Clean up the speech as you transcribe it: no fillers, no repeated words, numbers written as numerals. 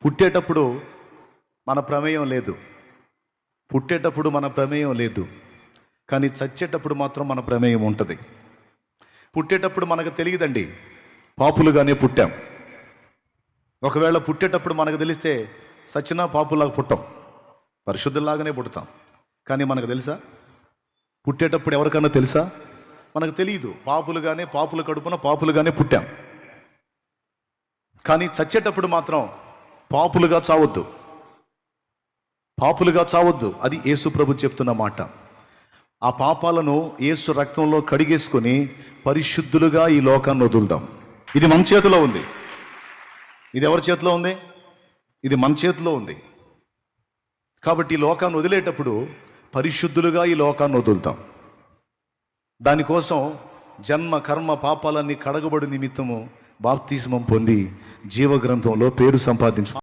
పుట్టేటప్పుడు మన ప్రమేయం లేదు. పుట్టేటప్పుడు మన ప్రమేయం లేదు. కానీ చచ్చేటప్పుడు మాత్రం మన ప్రమేయం ఉంటుంది. పుట్టేటప్పుడు మనకు తెలియదండి, పాపులుగానే పుట్టాం. ఒకవేళ పుట్టేటప్పుడు మనకు తెలిస్తే సచ్చినా పాపులాగా పుట్టాం, పరిశుద్ధుల్లాగానే పుడతాం. కానీ మనకు తెలుసా? పుట్టేటప్పుడు ఎవరికన్నా తెలుసా? మనకు తెలియదు. పాపుల కడుపున పాపులుగానే పుట్టాం. కానీ చచ్చేటప్పుడు మాత్రం పాపులుగా చావద్దు, పాపులుగా చావద్దు. అది యేసు ప్రభు చెప్తున్న మాట. ఆ పాపాలను యేసు రక్తంలో కడిగేసుకొని పరిశుద్ధులుగా ఈ లోకాన్ని వదులుదాం. ఇది మన చేతిలో ఉంది. ఇది ఎవరి చేతిలో ఉంది? ఇది మన చేతిలో ఉంది. కాబట్టి ఈ లోకాన్ని వదిలేటప్పుడు పరిశుద్ధులుగా ఈ లోకాన్ని వదులుతాం. దానికోసం జన్మ కర్మ పాపాలన్నీ కడగబడి నిమిత్తము బాప్తిస్మం పొంది జీవగ్రంథంలో పేరు సంపాదించు.